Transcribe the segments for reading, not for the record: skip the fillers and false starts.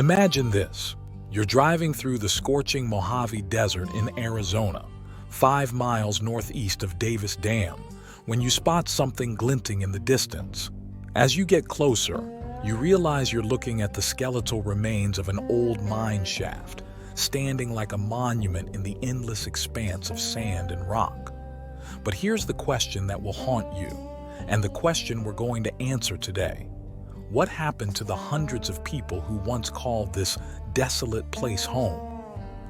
Imagine this. You're driving through the scorching Mojave Desert in Arizona, 5 miles northeast of Davis Dam, when you spot something glinting in the distance. As you get closer, you realize you're looking at the skeletal remains of an old mine shaft, standing like a monument in the endless expanse of sand and rock. But here's the question that will haunt you, and the question we're going to answer today. What happened to the hundreds of people who once called this desolate place home?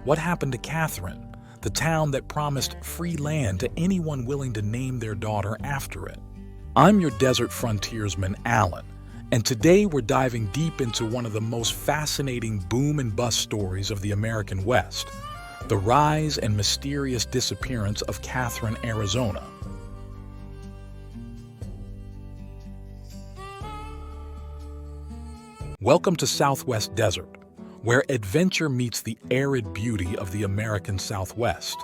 What happened to Katherine, the town that promised free land to anyone willing to name their daughter after it? I'm your desert frontiersman, Alan, and today we're diving deep into one of the most fascinating boom and bust stories of the American West, the rise and mysterious disappearance of Katherine, Arizona. Welcome to Southwest Desert, where adventure meets the arid beauty of the American Southwest.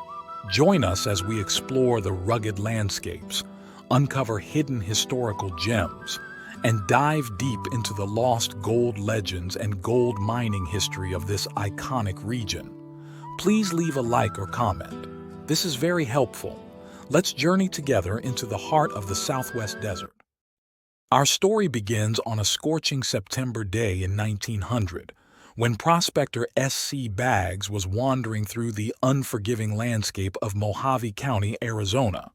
Join us as we explore the rugged landscapes, uncover hidden historical gems, and dive deep into the lost gold legends and gold mining history of this iconic region. Please leave a like or comment. This is very helpful. Let's journey together into the heart of the Southwest Desert. Our story begins on a scorching September day in 1900, when prospector S.C. Baggs was wandering through the unforgiving landscape of Mojave County, Arizona.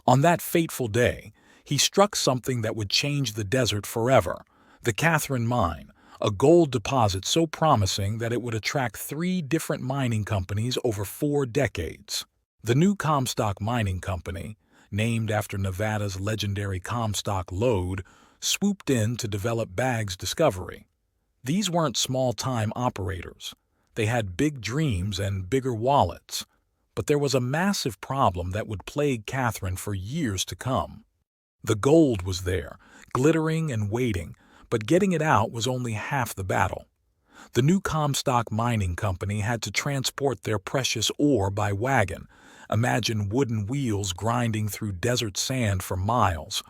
On that fateful day, he struck something that would change the desert forever: the Katherine Mine, a gold deposit so promising that it would attract 3 different mining companies over 4 decades. The new Comstock Mining Company, named after Nevada's legendary Comstock lode, swooped in to develop Baggs' discovery. These weren't small-time operators. They had big dreams and bigger wallets. But there was a massive problem that would plague Katherine for years to come. The gold was there, glittering and waiting, but getting it out was only half the battle. The new Comstock Mining Company had to transport their precious ore by wagon. Imagine wooden wheels grinding through desert sand for miles,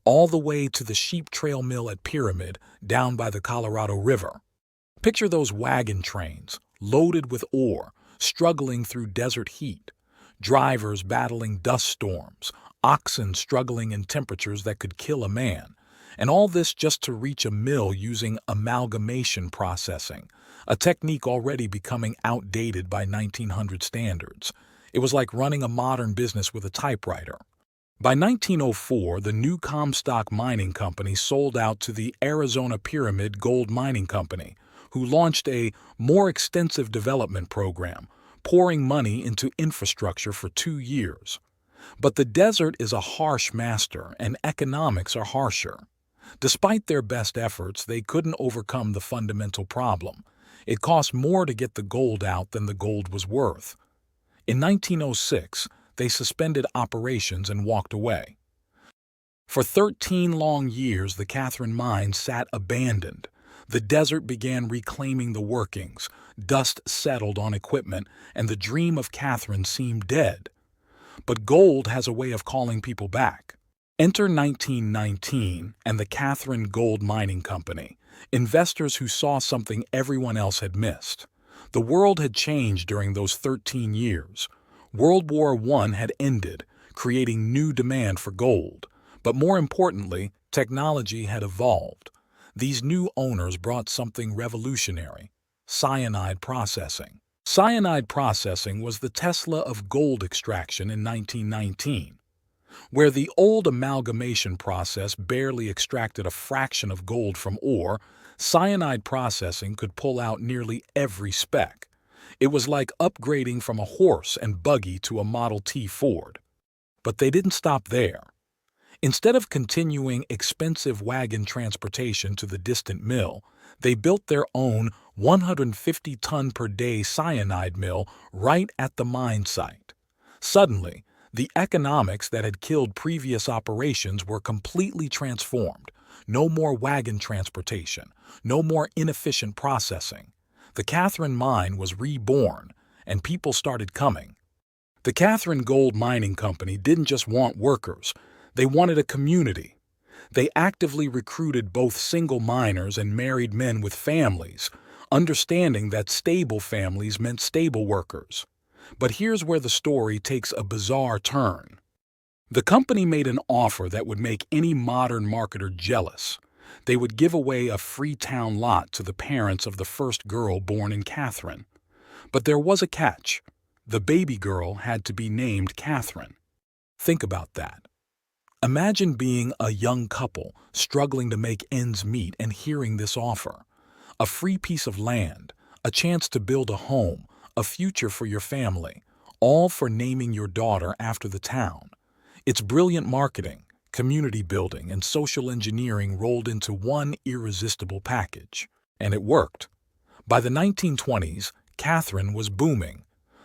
all the way to the Sheep Trail Mill at Pyramid, down by the Colorado River. Picture those wagon trains, loaded with ore, struggling through desert heat, drivers battling dust storms, oxen struggling in temperatures that could kill a man, and all this just to reach a mill using amalgamation processing, a technique already becoming outdated by 1900 standards. It was like running a modern business with a typewriter. By 1904, the new Comstock Mining Company sold out to the Arizona Pyramid Gold Mining Company, who launched a more extensive development program, pouring money into infrastructure for 2 years. But the desert is a harsh master, and economics are harsher. Despite their best efforts, they couldn't overcome the fundamental problem. It cost more to get the gold out than the gold was worth. In 1906, they suspended operations and walked away. For 13 long years, the Katherine Mine sat abandoned. The desert began reclaiming the workings, dust settled on equipment, and the dream of Katherine seemed dead. But gold has a way of calling people back. Enter 1919 and the Katherine Gold Mining Company, investors who saw something everyone else had missed. The world had changed during those 13 years. World War I had ended, creating new demand for gold. But more importantly, technology had evolved. These new owners brought something revolutionary: cyanide processing. Cyanide processing was the Tesla of gold extraction in 1919. Where the old amalgamation process barely extracted a fraction of gold from ore, cyanide processing could pull out nearly every speck. It was like upgrading from a horse and buggy to a Model T Ford. But they didn't stop there. Instead of continuing expensive wagon transportation to the distant mill, they built their own 150-ton-per-day cyanide mill right at the mine site. Suddenly, the economics that had killed previous operations were completely transformed. No more wagon transportation, no more inefficient processing. The Katherine Mine was reborn, and people started coming. The Katherine Gold Mining Company didn't just want workers, they wanted a community. They actively recruited both single miners and married men with families, understanding that stable families meant stable workers. But here's where the story takes a bizarre turn. The company made an offer that would make any modern marketer jealous. They would give away a free town lot to the parents of the first girl born in Katherine. But there was a catch. The baby girl had to be named Katherine. Think about that. Imagine being a young couple struggling to make ends meet and hearing this offer. A free piece of land, a chance to build a home, a future for your family, all for naming your daughter after the town. It's brilliant marketing, community building, and social engineering rolled into one irresistible package. And it worked. By the 1920s, Katherine was booming.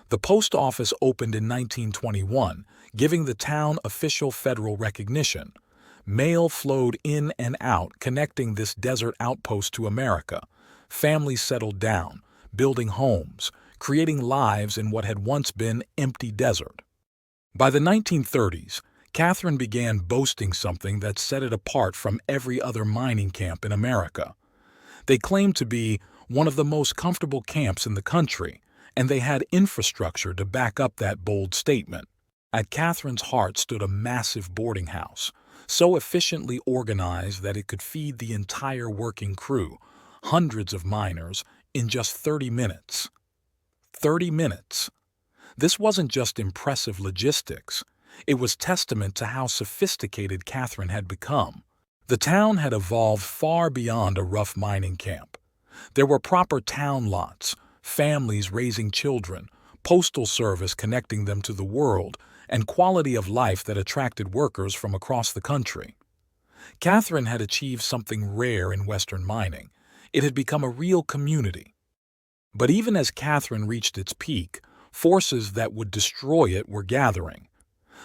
The post office opened in 1921, giving the town official federal recognition. Mail flowed in and out, connecting this desert outpost to America. Families settled down, building homes, creating lives in what had once been empty desert. By the 1930s, Katherine began boasting something that set it apart from every other mining camp in America. They claimed to be one of the most comfortable camps in the country, and they had infrastructure to back up that bold statement. At Katherine's heart stood a massive boarding house, so efficiently organized that it could feed the entire working crew, hundreds of miners, in just 30 minutes. 30 minutes. This wasn't just impressive logistics. It was testament to how sophisticated Katherine had become. The town had evolved far beyond a rough mining camp. There were proper town lots, families raising children, postal service connecting them to the world, and quality of life that attracted workers from across the country. Katherine had achieved something rare in Western mining. It had become a real community. But even as Katherine reached its peak, forces that would destroy it were gathering.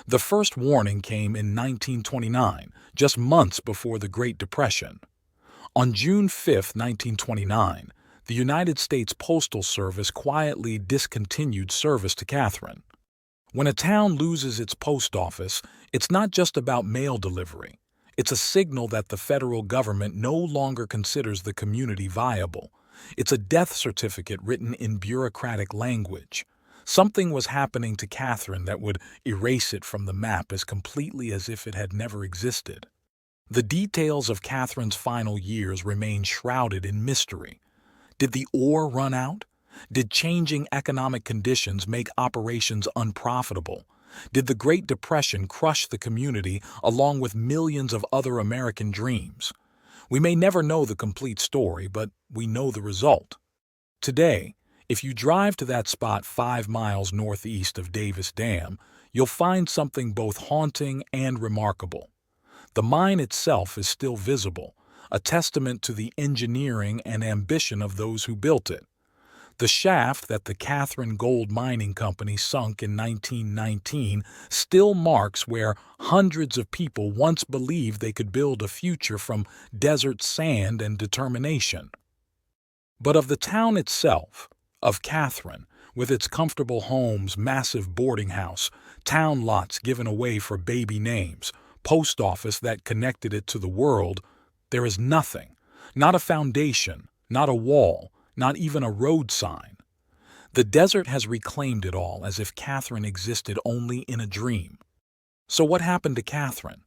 The first warning came in 1929, just months before the Great Depression. On June 5, 1929, the United States Postal Service quietly discontinued service to Katherine. When a town loses its post office, it's not just about mail delivery. It's a signal that the federal government no longer considers the community viable. It's a death certificate written in bureaucratic language. Something was happening to Katherine that would erase it from the map as completely as if it had never existed. The details of Katherine's final years remain shrouded in mystery. Did the ore run out? Did changing economic conditions make operations unprofitable? Did the Great Depression crush the community along with millions of other American dreams? We may never know the complete story, but we know the result. Today, if you drive to that spot 5 miles northeast of Davis Dam, you'll find something both haunting and remarkable. The mine itself is still visible, a testament to the engineering and ambition of those who built it. The shaft that the Katherine Gold Mining Company sunk in 1919 still marks where hundreds of people once believed they could build a future from desert sand and determination. But of the town itself, of Katherine, with its comfortable homes, massive boarding house, town lots given away for baby names, post office that connected it to the world, there is nothing, not a foundation, not a wall, not even a road sign. The desert has reclaimed it all as if Katherine existed only in a dream. So what happened to Katherine?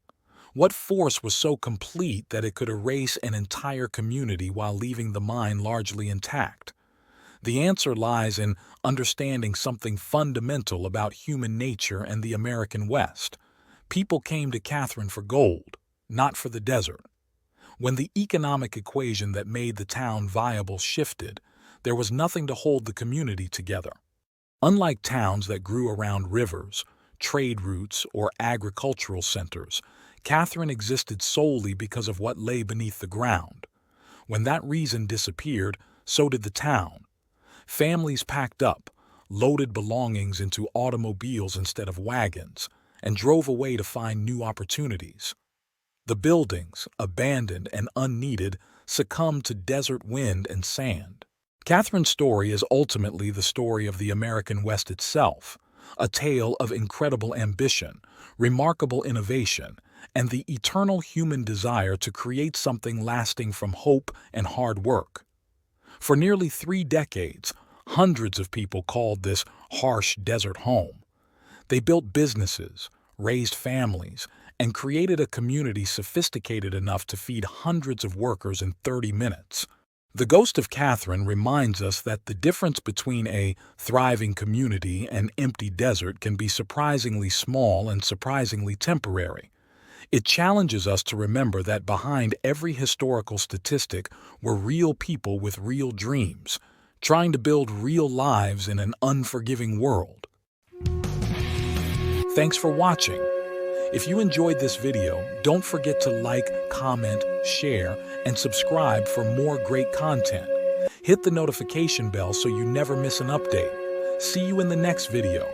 What force was so complete that it could erase an entire community while leaving the mine largely intact? The answer lies in understanding something fundamental about human nature and the American West. People came to Katherine for gold, not for the desert. When the economic equation that made the town viable shifted, there was nothing to hold the community together. Unlike towns that grew around rivers, trade routes, or agricultural centers, Katherine existed solely because of what lay beneath the ground. When that reason disappeared, so did the town. Families packed up, loaded belongings into automobiles instead of wagons, and drove away to find new opportunities. The buildings, abandoned and unneeded, succumbed to desert wind and sand. Katherine's story is ultimately the story of the American West itself, a tale of incredible ambition, remarkable innovation, and the eternal human desire to create something lasting from hope and hard work. For nearly 3 decades, hundreds of people called this harsh desert home. They built businesses, raised families, and created a community sophisticated enough to feed hundreds of workers in 30 minutes. The ghost of Katherine reminds us that the difference between a thriving community and empty desert can be surprisingly small and surprisingly temporary. It challenges us to remember that behind every historical statistic were real people with real dreams, trying to build real lives in an unforgiving world. Thanks for watching. If you enjoyed this video, don't forget to like, comment, share, and subscribe for more great content. Hit the notification bell so you never miss an update. See you in the next video.